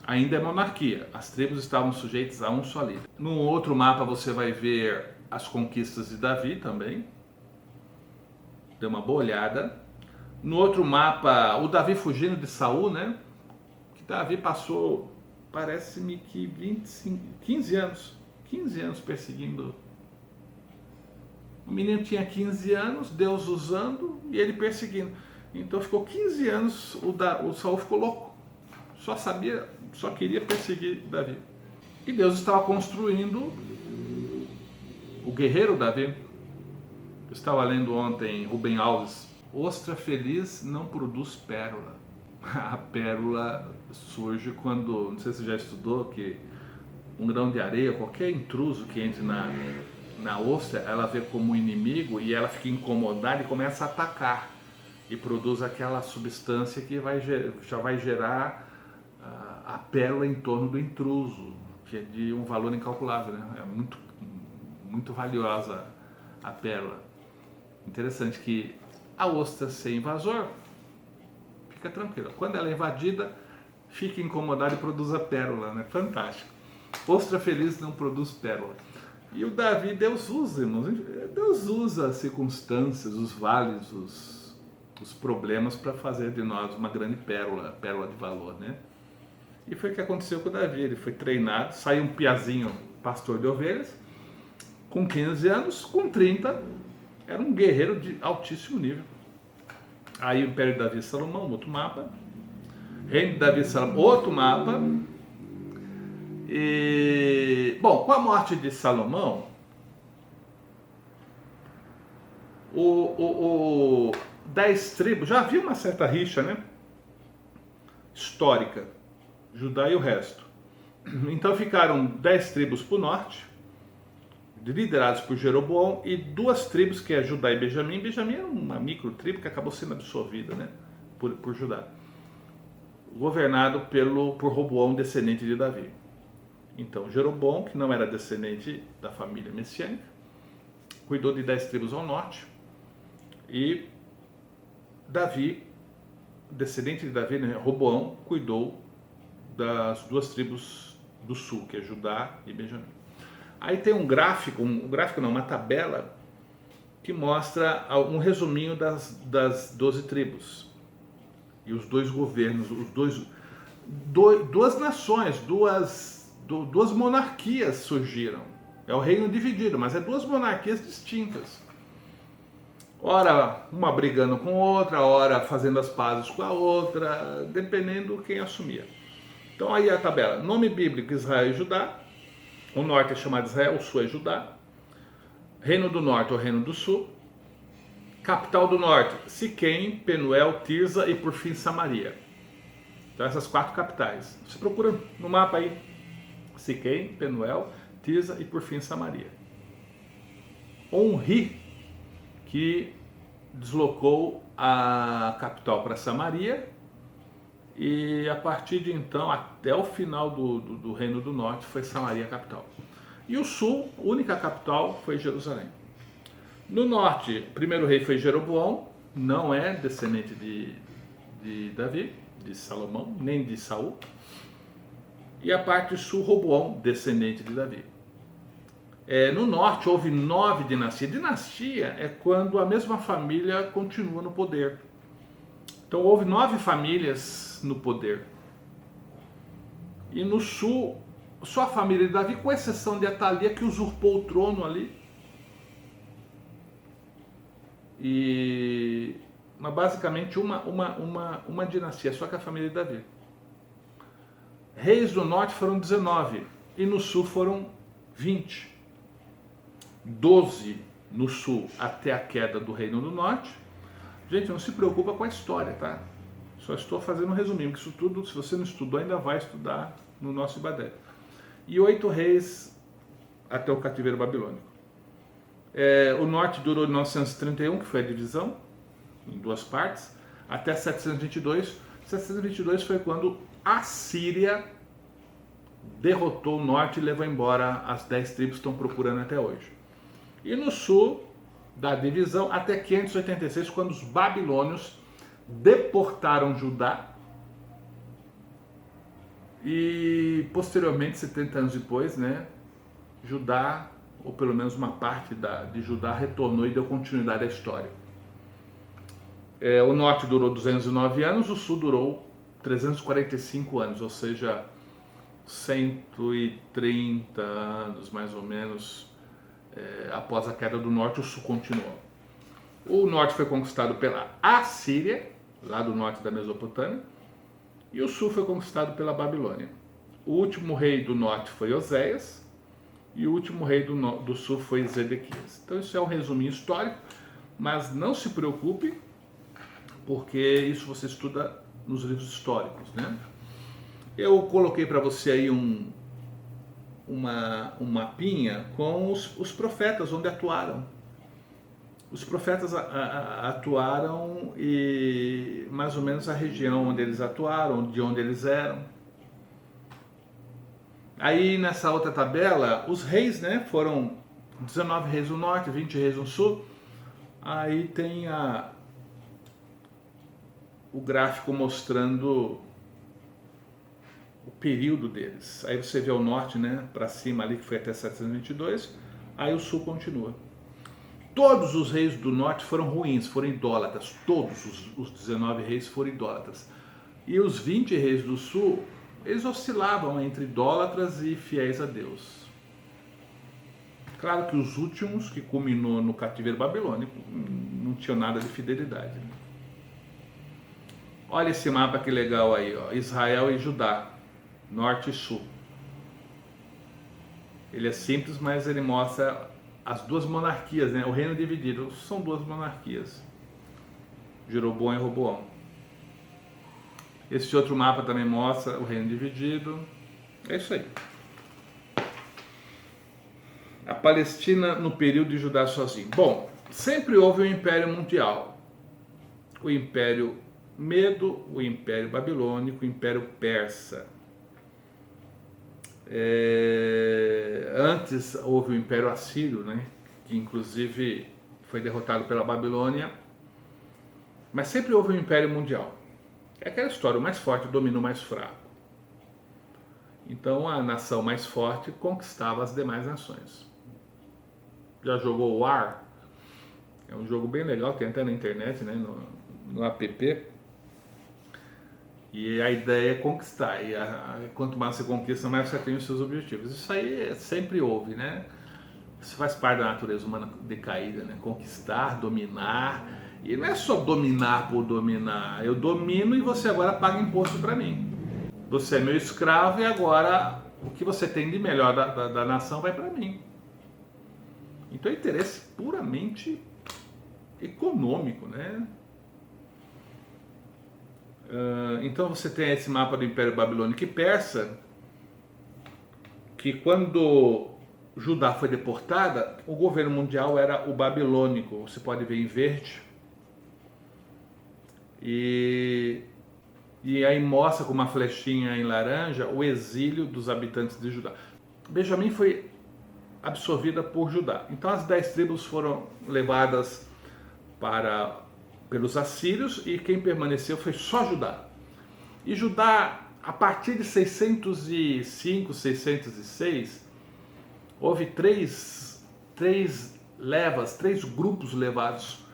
Ainda é monarquia, as tribos estavam sujeitas a um só líder. Num outro mapa você vai ver as conquistas de Davi também. Dê uma boa olhada. No outro mapa, o Davi fugindo de Saul, né? Que Davi passou, parece-me que 15 anos perseguindo. O menino tinha 15 anos, Deus usando e ele perseguindo. Então ficou 15 anos, o Saul ficou louco. Só queria perseguir Davi. E Deus estava construindo o guerreiro Davi. Eu estava lendo ontem Rubem Alves. Ostra feliz não produz pérola. A pérola surge quando, não sei se você já estudou, que um grão de areia, qualquer intruso que entre na ostra, ela vê como inimigo e ela fica incomodada e começa a atacar. E produz aquela substância que já vai gerar a pérola em torno do intruso, que é de um valor incalculável, né? É muito, muito valiosa a pérola. Interessante que a ostra ser invasor, fica tranquila. Quando ela é invadida, fica incomodada e produz a pérola, né? Fantástico. Ostra feliz não produz pérola. E o Davi, Deus usa, irmãos. Deus usa as circunstâncias, os vales, os problemas para fazer de nós uma grande pérola de valor, né? E foi o que aconteceu com o Davi. Ele foi treinado, saiu um piazinho, pastor de ovelhas, com 15 anos, com 30, era um guerreiro de altíssimo nível. Aí o Império de Davi e Salomão, outro mapa. Reino de Davi e Salomão, outro mapa. E, bom, com a morte de Salomão, o 10 tribos, já havia uma certa rixa, né? Histórica, Judá e o resto. Então ficaram 10 tribos para o norte, liderados por Jeroboão, e 2 tribos, que é Judá e Benjamim. Benjamim era uma micro tribo que acabou sendo absorvida, né, por Judá, governado por Roboão, descendente de Davi. Então Jeroboão, que não era descendente da família messiânica, cuidou de 10 tribos ao norte, e Davi, descendente de Davi, né, Roboão, cuidou das 2 tribos do sul, que é Judá e Benjamim. Aí tem um gráfico não, uma tabela que mostra um resuminho das 12 tribos. E os 2 governos, duas nações, duas monarquias surgiram. É o reino dividido, mas é 2 monarquias distintas. Ora uma brigando com outra, ora fazendo as pazes com a outra, dependendo quem assumia. Então aí a tabela: nome bíblico, Israel e Judá. O norte é chamado Israel, o sul é Judá. Reino do norte ou reino do sul. Capital do norte: Siquém, Penuel, Tirza e por fim Samaria. Então essas 4 capitais. Você procura no mapa aí: Siquém, Penuel, Tirza e por fim Samaria. Onri, que deslocou a capital para Samaria, e a partir de então, até o final do Reino do Norte, foi Samaria a capital. E o sul, única capital, foi Jerusalém. No norte, o primeiro rei foi Jeroboão, não é descendente de Davi, de Salomão, nem de Saul. E a parte sul, Roboão, descendente de Davi. No norte houve 9 dinastias. Dinastia é quando a mesma família continua no poder. Então houve 9 famílias no poder. E no sul, só a família de Davi, com exceção de Atalia, que usurpou o trono ali. Mas basicamente uma dinastia, só que a família de Davi. Reis do norte foram 19 e no sul foram 20. 12 no sul até a queda do reino do norte. Gente, não se preocupa com a história, tá? Só estou fazendo um resuminho, porque isso tudo, se você não estudou, ainda vai estudar no nosso Ibadé. E 8 reis até o cativeiro babilônico. O norte durou de 931, que foi a divisão, em 2 partes, até 722. 722 foi quando a Síria derrotou o norte e levou embora as 10 tribos que estão procurando até hoje. E no sul da divisão até 586, quando os babilônios deportaram Judá e posteriormente, 70 anos depois, né, Judá, ou pelo menos uma parte de Judá, retornou e deu continuidade à história. O norte durou 209 anos, o sul durou 345 anos, ou seja, 130 anos mais ou menos após a queda do norte. O sul continuou. O norte foi conquistado pela Assíria, lá do norte da Mesopotâmia, e o sul foi conquistado pela Babilônia. O último rei do norte foi Oséias e o último rei do sul foi Zedequias. Então isso é um resuminho histórico, mas não se preocupe, porque isso você estuda nos livros históricos, né? Eu coloquei para você aí um mapinha com os profetas, onde atuaram. Os profetas atuaram e mais ou menos a região onde eles atuaram, de onde eles eram. Aí nessa outra tabela, os reis, né, foram 19 reis no norte, 20 reis no sul. Aí tem o gráfico mostrando o período deles. Aí você vê o norte, né, para cima ali, que foi até 722, aí o sul continua. Todos os reis do norte foram ruins, foram idólatras. Todos os 19 reis foram idólatras. E os 20 reis do sul, eles oscilavam entre idólatras e fiéis a Deus. Claro que os últimos, que culminou no cativeiro babilônico, não tinham nada de fidelidade. Olha esse mapa que legal aí, ó. Israel e Judá, norte e sul. Ele é simples, mas ele mostra as duas monarquias, né? O reino dividido. São duas monarquias, Jeroboão e Roboão. Esse outro mapa também mostra o reino dividido. É isso aí. A Palestina no período de Judá sozinho. Bom, sempre houve um império mundial. O Império Medo, o Império Babilônico, o Império Persa. Antes houve o Império Assírio, né, que inclusive foi derrotado pela Babilônia, mas sempre houve um Império Mundial. É aquela história, o mais forte domina o mais fraco. Então a nação mais forte conquistava as demais nações. Já jogou War? É um jogo bem legal, tem até na internet, né, no app. E a ideia é conquistar, e quanto mais você conquista, mais você tem os seus objetivos. Isso aí sempre houve, né? Isso faz parte da natureza humana decaída, né? Conquistar, dominar, e não é só dominar por dominar. Eu domino e você agora paga imposto para mim. Você é meu escravo e agora o que você tem de melhor da nação vai para mim. Então é interesse puramente econômico, né? Então você tem esse mapa do Império Babilônico e Persa, que quando Judá foi deportada, o governo mundial era o babilônico, você pode ver em verde. E aí mostra com uma flechinha em laranja o exílio dos habitantes de Judá. Benjamim foi absorvida por Judá. Então as 10 tribos foram levadas pelos assírios e quem permaneceu foi só Judá. E Judá, a partir de 605, 606, houve três levas, 3 grupos levados,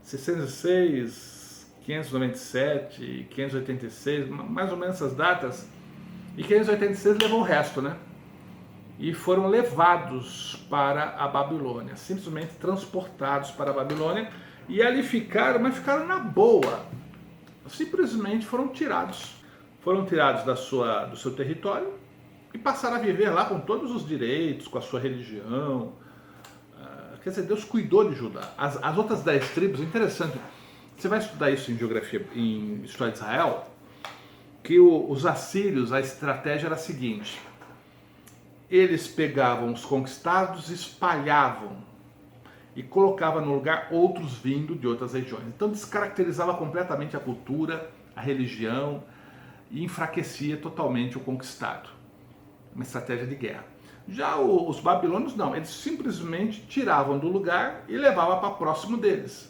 606, 597, 586, mais ou menos essas datas, e 586 levou o resto, né? E foram levados para a Babilônia, simplesmente transportados para a Babilônia, e ali ficaram, mas ficaram na boa, simplesmente foram tirados do seu território e passaram a viver lá com todos os direitos, com a sua religião. Quer dizer, Deus cuidou de Judá. As outras 10 tribos, interessante, você vai estudar isso em geografia, em história de Israel, que os assírios, a estratégia era a seguinte: eles pegavam os conquistados, espalhavam e colocavam no lugar outros vindo de outras regiões. Então descaracterizava completamente a cultura, a religião e enfraquecia totalmente o conquistado. Uma estratégia de guerra. Já os babilônios não, eles simplesmente tiravam do lugar e levavam para próximo deles.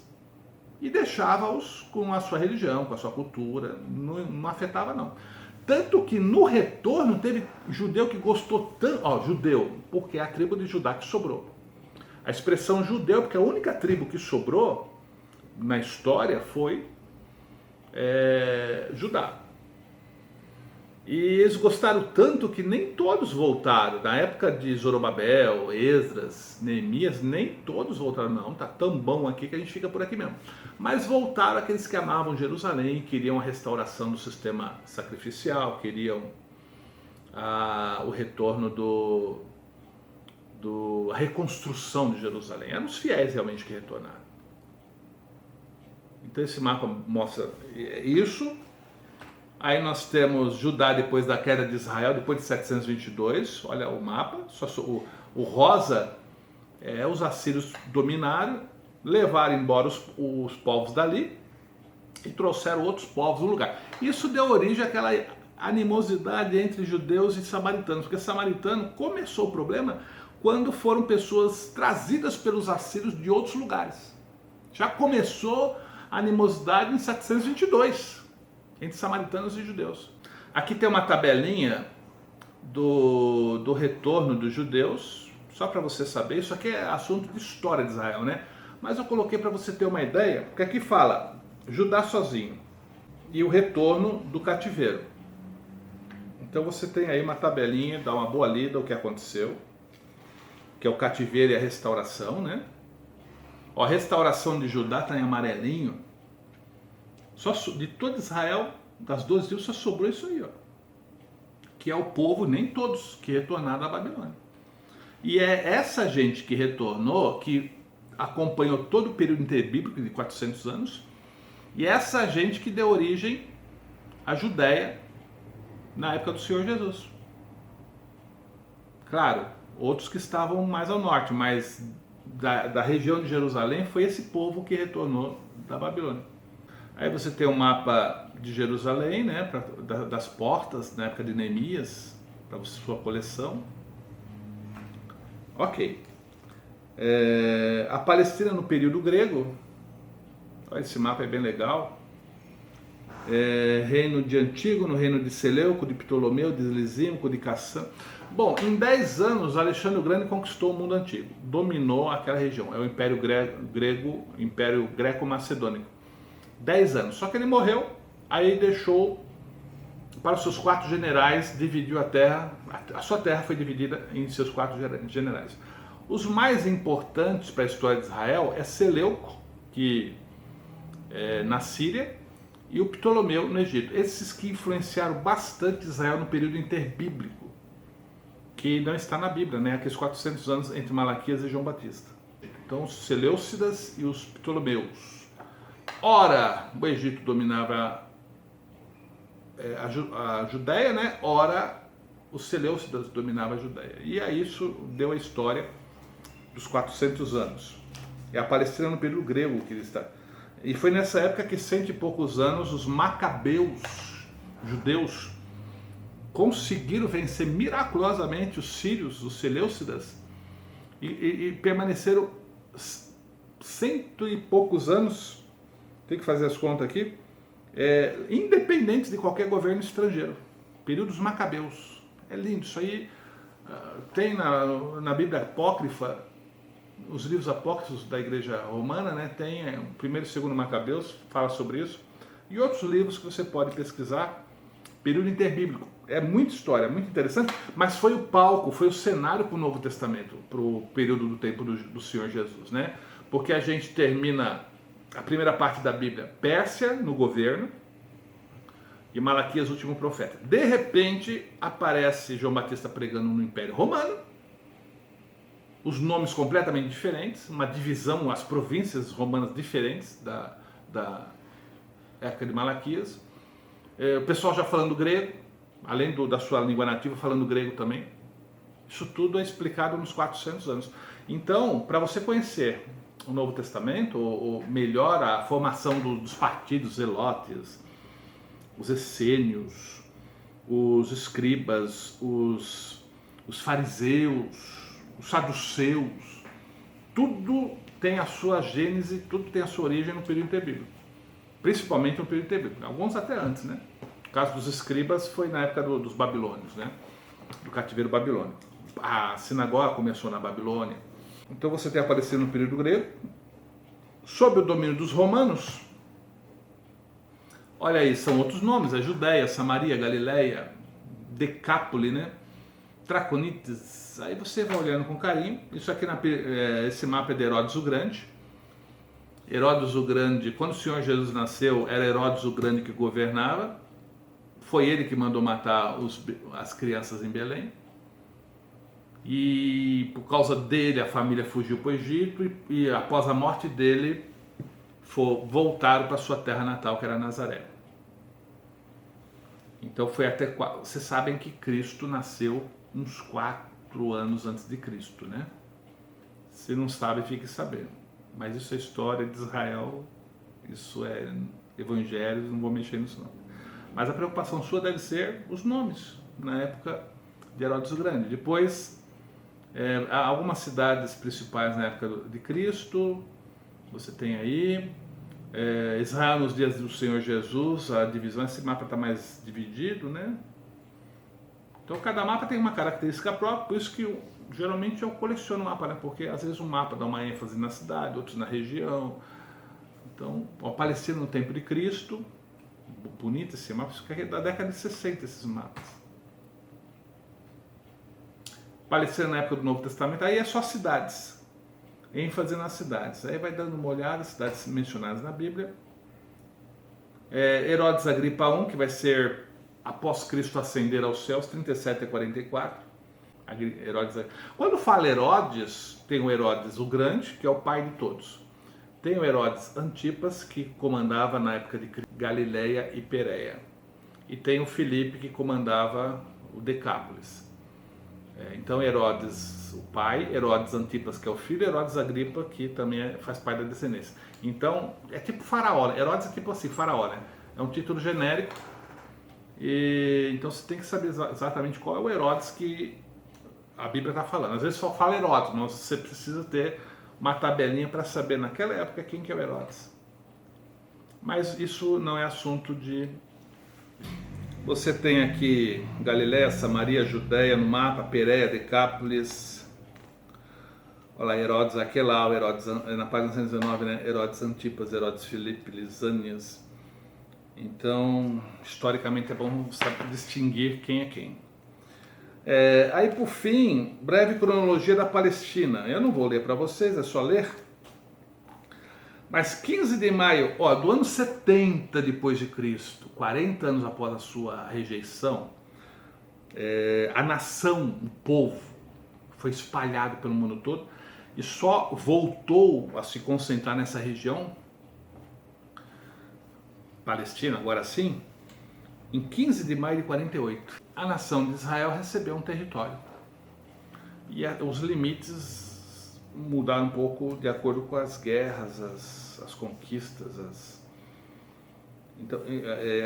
E deixava-os com a sua religião, com a sua cultura, não afetava não. Tanto que no retorno teve judeu que gostou tanto, judeu, porque é a tribo de Judá que sobrou. A expressão judeu, porque a única tribo que sobrou na história foi Judá. E eles gostaram tanto que nem todos voltaram. Na época de Zorobabel, Esdras, Neemias, nem todos voltaram. Não, tá tão bom aqui que a gente fica por aqui mesmo. Mas voltaram aqueles que amavam Jerusalém, queriam a restauração do sistema sacrificial, queriam o retorno a reconstrução de Jerusalém. Eram os fiéis realmente que retornaram. Então esse mapa mostra isso. Aí nós temos Judá depois da queda de Israel, depois de 722, olha o mapa, o rosa os assírios dominaram, levaram embora os povos dali e trouxeram outros povos no lugar. Isso deu origem àquela animosidade entre judeus e samaritanos, porque samaritano começou o problema quando foram pessoas trazidas pelos assírios de outros lugares. Já começou a animosidade em 722. Entre samaritanos e judeus. Aqui tem uma tabelinha do retorno dos judeus, só para você saber, isso aqui é assunto de história de Israel, né? Mas eu coloquei para você ter uma ideia, porque aqui fala Judá sozinho e o retorno do cativeiro. Então você tem aí uma tabelinha, dá uma boa lida o que aconteceu, que é o cativeiro e a restauração, né? A restauração de Judá está em amarelinho. Só de todo Israel, das 12 tribos, só sobrou isso aí, que é o povo, nem todos, que retornaram da Babilônia. E é essa gente que retornou, que acompanhou todo o período interbíblico de 400 anos, e essa gente que deu origem à Judéia na época do Senhor Jesus. Claro, outros que estavam mais ao norte, mas da região de Jerusalém foi esse povo que retornou da Babilônia. Aí você tem um mapa de Jerusalém, né, das portas, na época de Neemias, para sua coleção. Ok. A Palestina no período grego, olha, esse mapa é bem legal. Reino de Antígono, reino de Seleuco, de Ptolomeu, de Lisímaco, de Cassã. Bom, em 10 anos, Alexandre o Grande conquistou o mundo antigo, dominou aquela região. É o Império Grego, Império Greco-Macedônico. 10 anos. Só que ele morreu, aí deixou para os seus 4 generais, dividiu a terra, a sua terra foi dividida em seus 4 generais. Os mais importantes para a história de Israel é Seleuco, que na Síria, e o Ptolomeu no Egito. Esses que influenciaram bastante Israel no período interbíblico, que não está na Bíblia, né? Aqueles 400 anos entre Malaquias e João Batista. Então, os Seleucidas e os Ptolomeus. Ora, o Egito dominava a Judéia, né? Ora, os Seleucidas dominavam a Judéia. E aí isso deu a história dos 400 anos. É a Palestina no período grego que ele está. E foi nessa época que, 100 e poucos anos, os macabeus, judeus, conseguiram vencer miraculosamente os sírios, os Seleucidas, e permaneceram 100 e poucos anos, tem que fazer as contas aqui, independentes de qualquer governo estrangeiro. Períodos macabeus. É lindo, isso aí Tem na Bíblia Apócrifa, os livros apócrifos da Igreja Romana, né, tem o primeiro e segundo Macabeus, fala sobre isso, e outros livros que você pode pesquisar, período interbíblico. É muita história, muito interessante, mas foi o palco, foi o cenário para o Novo Testamento, para o período do tempo do Senhor Jesus, né? Porque a gente termina a primeira parte da Bíblia, Pérsia no governo, e Malaquias, o último profeta. De repente, aparece João Batista pregando no Império Romano, os nomes completamente diferentes, uma divisão, as províncias romanas diferentes da época de Malaquias. O pessoal já falando grego, além da sua língua nativa, falando grego também. Isso tudo é explicado nos 400 anos. Então, para você conhecer o Novo Testamento, ou melhor, a formação dos partidos zelotes, os essênios, os escribas, os fariseus, os saduceus, tudo tem a sua gênese, tudo tem a sua origem no período interbíblico. Principalmente no período interbíblico. Alguns até antes, né? O caso dos escribas foi na época dos babilônios, né? Do cativeiro babilônico. A sinagoga começou na Babilônia. Então você tem aparecido no período grego, sob o domínio dos romanos. Olha aí, são outros nomes, a Judéia, Samaria, Galileia, Decápole, né? Traconites. Aí você vai olhando com carinho. Isso aqui, esse mapa é de Herodes o Grande. Herodes o Grande, quando o Senhor Jesus nasceu, era Herodes o Grande que governava. Foi ele que mandou matar as crianças em Belém. E por causa dele a família fugiu para o Egito e após a morte dele voltaram para sua terra natal, que era Nazaré. Então foi até... Vocês sabem que Cristo nasceu uns 4 anos antes de Cristo, né? Se não sabe, fique sabendo. Mas isso é história de Israel, isso é evangelhos, não vou mexer nisso não. Mas a preocupação sua deve ser os nomes, na época de Herodes o Grande. Depois, algumas cidades principais na época de Cristo, você tem aí, Israel nos dias do Senhor Jesus, a divisão, esse mapa está mais dividido, né? Então cada mapa tem uma característica própria, por isso que geralmente eu coleciono mapa, né? Porque às vezes um mapa dá uma ênfase na cidade, outros na região. Então, a Palestina no tempo de Cristo, bonito esse mapa, isso é da década de 60 esses mapas. Palestina na época do Novo Testamento, aí é só cidades, ênfase nas cidades. Aí vai dando uma olhada, cidades mencionadas na Bíblia. Herodes Agripa I, que vai ser após Cristo ascender aos céus, 37 a 44. Herodes. Quando fala Herodes, tem o Herodes o Grande, que é o pai de todos. Tem o Herodes Antipas, que comandava na época de Galileia e Pérea. E tem o Filipe, que comandava o Decápolis. Então Herodes, o pai, Herodes Antipas, que é o filho, Herodes Agripa, que também faz parte da descendência. Então, é tipo faraó, né? Herodes é tipo assim, faraó, né? É um título genérico. Então você tem que saber exatamente qual é o Herodes que a Bíblia está falando. Às vezes só fala Herodes, mas você precisa ter uma tabelinha para saber naquela época quem que é o Herodes. Mas isso não é assunto de... Você tem aqui Galiléia, Samaria, Judéia no mapa, Pérea, Decápolis. Olha lá, Herodes Aquelau, Herodes, na página 119, né? Herodes Antipas, Herodes Filipe, Lisânias. Então, historicamente é bom saber distinguir quem é quem. Aí, por fim, breve cronologia da Palestina. Eu não vou ler para vocês, é só ler. Mas 15 de maio do ano 70 depois de Cristo, 40 anos após a sua rejeição, a nação, o povo, foi espalhado pelo mundo todo e só voltou a se concentrar nessa região, Palestina, agora sim, em 15 de maio de 48. A nação de Israel recebeu um território. E os limites mudaram um pouco de acordo com as guerras, as conquistas. Então,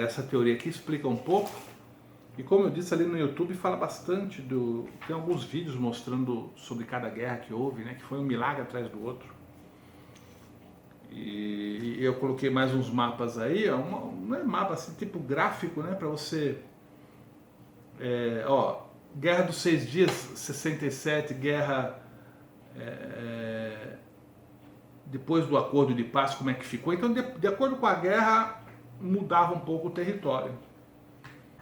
essa teoria aqui explica um pouco. E como eu disse ali no YouTube, fala bastante tem alguns vídeos mostrando sobre cada guerra que houve, né? Que foi um milagre atrás do outro. E eu coloquei mais uns mapas aí, não é mapa assim, tipo gráfico, né? Para você... Guerra dos Seis Dias, 67, guerra depois do acordo de paz, como é que ficou. Então, de acordo com a guerra, mudava um pouco o território.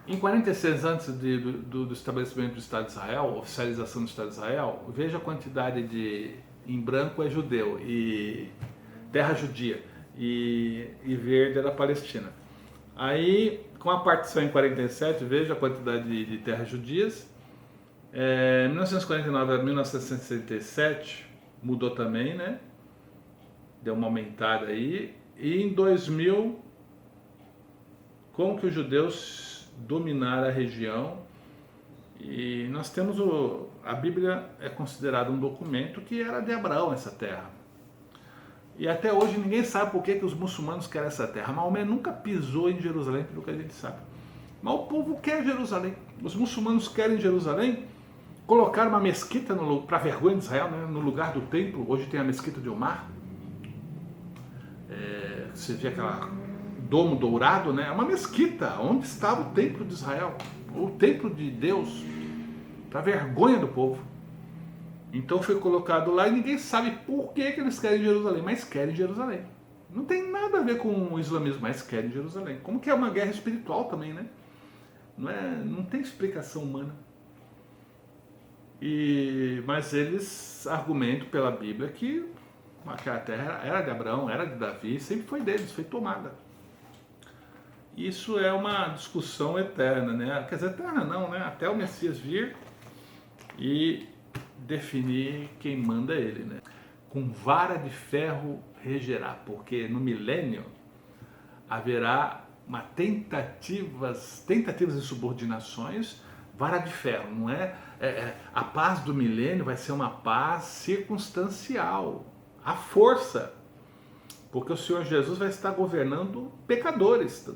Em 46, antes do estabelecimento do Estado de Israel, oficialização do Estado de Israel, veja a quantidade em branco é judeu, e terra judia, e verde era Palestina. Aí, com a partição em 47, veja a quantidade de terras judias. 1949 a 1967 mudou também, né? Deu uma aumentada aí. E em 2000, como que os judeus dominaram a região? E nós temos a Bíblia é considerada um documento que era de Abraão essa terra. E até hoje ninguém sabe por que os muçulmanos querem essa terra. Maomé nunca pisou em Jerusalém, pelo que a gente sabe. Mas o povo quer Jerusalém. Os muçulmanos querem Jerusalém. Colocaram uma mesquita para vergonha de Israel, né, no lugar do templo. Hoje tem a mesquita de Omar. Você vê aquela domo dourado, né? É uma mesquita onde estava o templo de Israel, o templo de Deus, para vergonha do povo. Então foi colocado lá e ninguém sabe por que eles querem Jerusalém, mas querem Jerusalém. Não tem nada a ver com o islamismo, mas querem Jerusalém. Como que é uma guerra espiritual também, né? Não tem explicação humana. Mas eles argumentam pela Bíblia que aquela terra era de Abraão, era de Davi, sempre foi deles, foi tomada. Isso é uma discussão eterna, né? Quer dizer, eterna não, né? Até o Messias vir e definir quem manda ele, né? Com vara de ferro regerá, porque no milênio haverá tentativas de subordinações, vara de ferro, não é? A paz do milênio vai ser uma paz circunstancial, à força, porque o Senhor Jesus vai estar governando pecadores,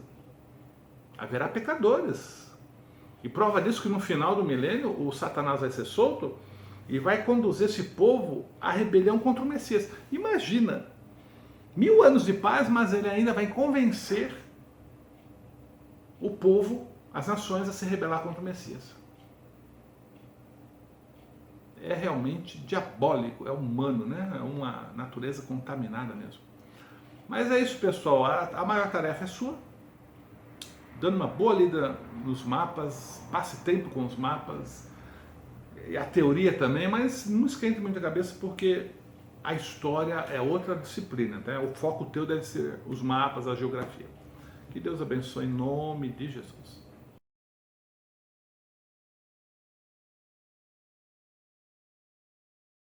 haverá pecadores, e prova disso que no final do milênio o Satanás vai ser solto e vai conduzir esse povo à rebelião contra o Messias. Imagina, 1000 anos de paz, mas ele ainda vai convencer o povo, as nações, a se rebelar contra o Messias. É realmente diabólico, é humano, né? É uma natureza contaminada mesmo. Mas é isso, pessoal, a maior tarefa é sua, dando uma boa lida nos mapas, passe tempo com os mapas, e a teoria também, mas não esquente muito a cabeça, porque a história é outra disciplina, tá? O foco teu deve ser os mapas, a geografia. Que Deus abençoe em nome de Jesus.